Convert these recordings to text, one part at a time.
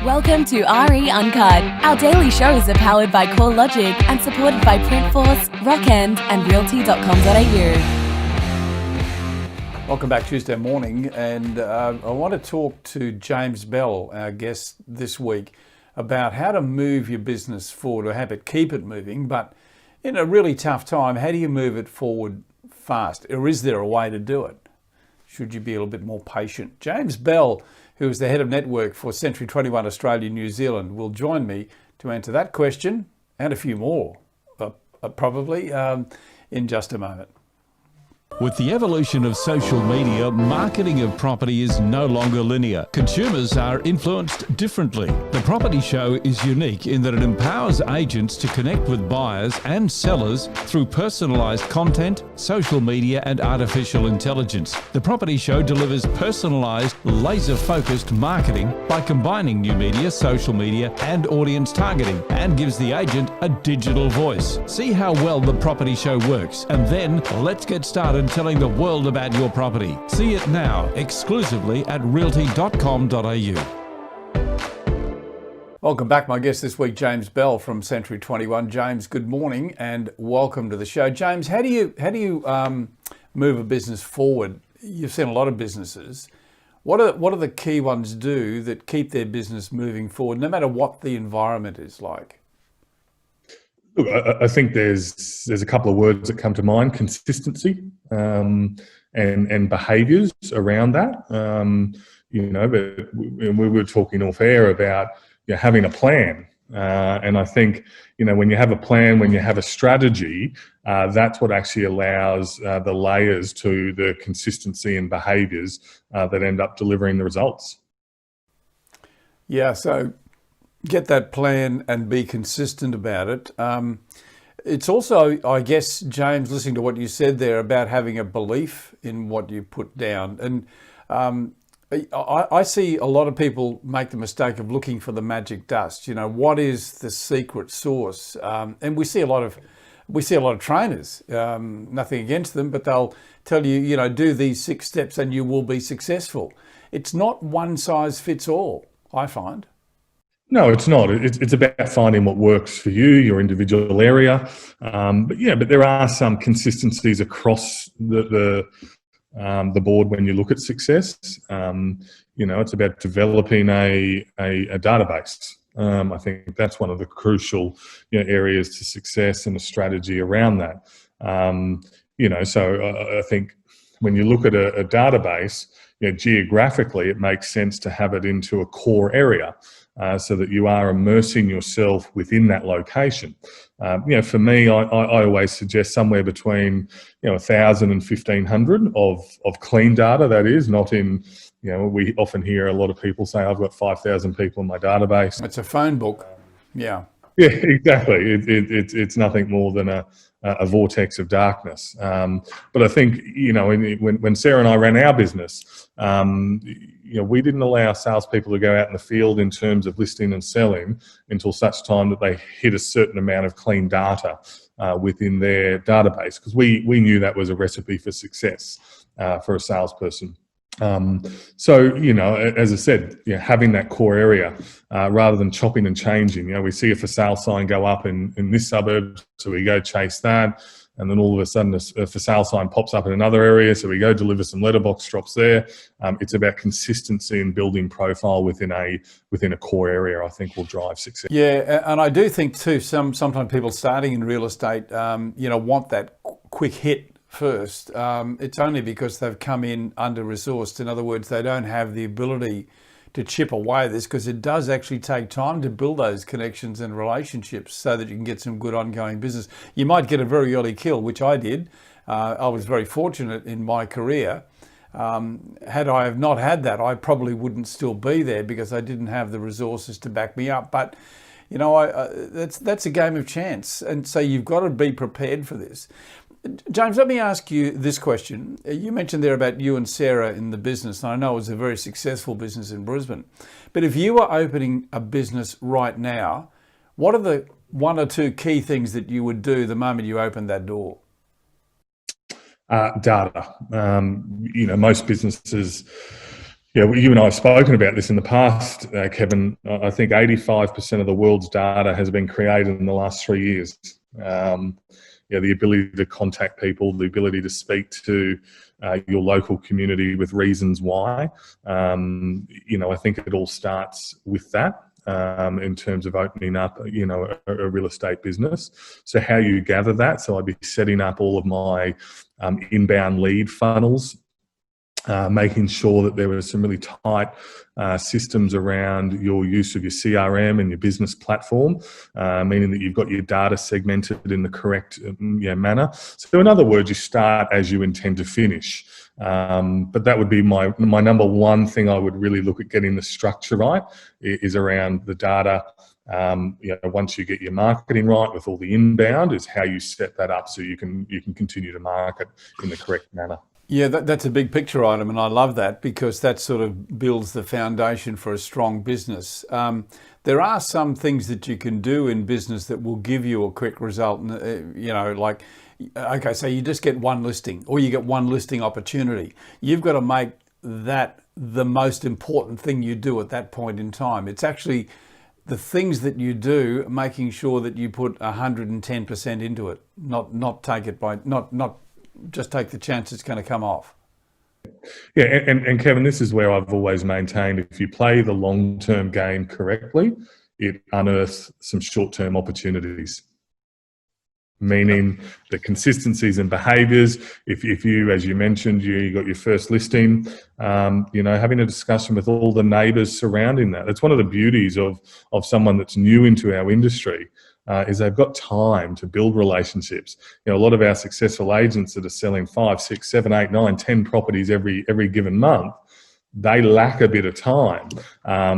Welcome to RE Uncut. Our daily shows are powered by CoreLogic and supported by Printforce, Rockend and Realty.com.au. Welcome back Tuesday morning, and I want to talk to James Bell, our guest this week, about how to move your business forward or have it keep it moving, but in a really tough time, how do you move it forward fast? Or is there a way to do it? Should you be a little bit more patient? James Bell, who is the head of network for Century 21 Australia New Zealand, will join me to answer that question and a few more, probably, in just a moment. With the evolution of social media, marketing of property is no longer linear. Consumers are influenced differently. The Property Show is unique in that it empowers agents to connect with buyers and sellers through personalised content, social media and artificial intelligence. The Property Show delivers personalised, laser-focused marketing by combining new media, social media and audience targeting, and gives the agent a digital voice. See how well the Property Show works, and then let's get started telling the world about your property. See it now exclusively at Realty.com.au. Welcome back. My guest this week, James Bell from Century 21. James, good morning and welcome to the show. James, how do you move a business forward? You've seen a lot of businesses. What are the key ones do that keep their business moving forward, no matter what the environment is like? Look, I think there's a couple of words that come to mind: consistency and behaviours around that. But we were talking off air about having a plan, and I think when you have a plan, when you have a strategy, that's what actually allows the layers to the consistency and behaviours that end up delivering the results. Yeah. So get that plan and be consistent about it. It's also, I guess, James, listening to what you said there about having a belief in what you put down. And I see a lot of people make the mistake of looking for the magic dust. What is the secret sauce? And we see a lot of trainers, nothing against them, but they'll tell you, do these 6 steps and you will be successful. It's not one size fits all, I find. No, it's not. It's about finding what works for you, your individual area. But there are some consistencies across the board when you look at success. It's about developing a database. I think that's one of the crucial areas to success, and a strategy around that. So I think when you look at a database, geographically, it makes sense to have it into a core area. So that you are immersing yourself within that location. For me, I always suggest somewhere between 1,000 and 1,500 of clean data. That is not in. We often hear a lot of people say, "I've got 5,000 people in my database." It's a phone book. Yeah. Yeah, exactly. It's nothing more than a vortex of darkness. But I think when Sarah and I ran our business, we didn't allow salespeople to go out in the field in terms of listing and selling until such time that they hit a certain amount of clean data within their database, because we knew that was a recipe for success for a salesperson. As I said, having that core area rather than chopping and changing. We see a for sale sign go up in this suburb, so we go chase that, and then all of a sudden a for sale sign pops up in another area, so we go deliver some letterbox drops there. It's about consistency and building profile within a core area. I think will drive success. Yeah, and I do think too, sometimes people starting in real estate, want that quick hit first. It's only because they've come in under-resourced. In other words, they don't have the ability to chip away at this, because it does actually take time to build those connections and relationships so that you can get some good ongoing business. You might get a very early kill, which I did. I was very fortunate in my career. Had I have not had that, I probably wouldn't still be there, because I didn't have the resources to back me up. But that's a game of chance, and so you've got to be prepared for this. James, let me ask you this question. You mentioned there about you and Sarah in the business, and I know it was a very successful business in Brisbane. But if you were opening a business right now, what are the 1 or 2 key things that you would do the moment you opened that door? Data. Most businesses Yeah, well, you and I have spoken about this in the past, Kevin. I think 85% of the world's data has been created in the last 3 years. The ability to contact people, the ability to speak to your local community with reasons why. I think it all starts with that. In terms of opening up, a real estate business. So how you gather that. So I'd be setting up all of my inbound lead funnels, making sure that there were some really tight systems around your use of your CRM and your business platform, meaning that you've got your data segmented in the correct manner. So in other words, you start as you intend to finish. But that would be my number one thing I would really look at getting the structure right, is around the data. Once you get your marketing right with all the inbound, is how you set that up so you can continue to market in the correct manner. Yeah, that's a big picture item, and I love that because that sort of builds the foundation for a strong business. There are some things that you can do in business that will give you a quick result. Like, okay, so you just get one listing or you get one listing opportunity. You've got to make that the most important thing you do at that point in time. It's actually the things that you do, making sure that you put 110% into it, not take it by, not just take the chance it's going to come off. Yeah, and Kevin, this is where I've always maintained, if you play the long-term game correctly, it unearths some short-term opportunities. Meaning the consistencies and behaviours. If you, as you mentioned, you got your first listing, having a discussion with all the neighbours surrounding that. That's one of the beauties of someone that's new into our industry. Is they've got time to build relationships. A lot of our successful agents that are selling 5, 6, 7, 8, 9, 10 properties every given month, they lack a bit of time.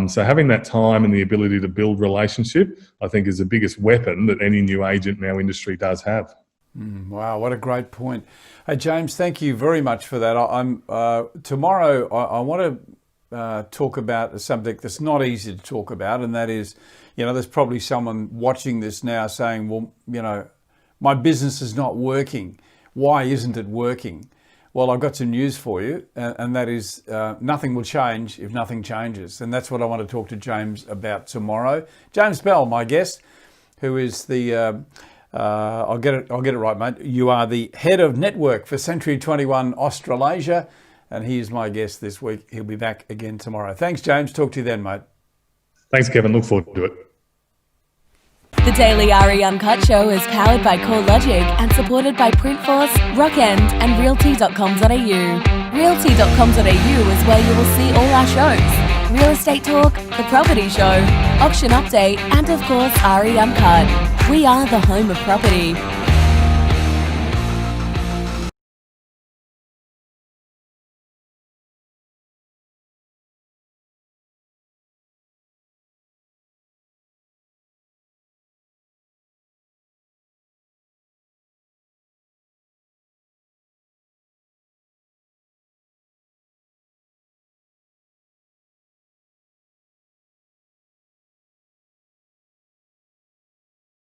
So having that time and the ability to build relationship, I think, is the biggest weapon that any new agent in our industry does have. Wow, what a great point. Hey, James, thank you very much for that. Tomorrow I want to talk about a subject that's not easy to talk about, and that is, there's probably someone watching this now saying, well, my business is not working. Why isn't it working? Well, I've got some news for you, and that is nothing will change if nothing changes. And that's what I want to talk to James about tomorrow. James Bell, my guest, who is the, I'll get it right, mate. You are the head of network for Century 21 Australasia, and he is my guest this week. He'll be back again tomorrow. Thanks, James. Talk to you then, mate. Thanks, Kevin. Look forward to it. The Daily RE Uncut Show is powered by CoreLogic and supported by Printforce, Rockend and Realty.com.au. Realty.com.au is where you will see all our shows. Real Estate Talk, The Property Show, Auction Update and of course RE Uncut. We are the home of property.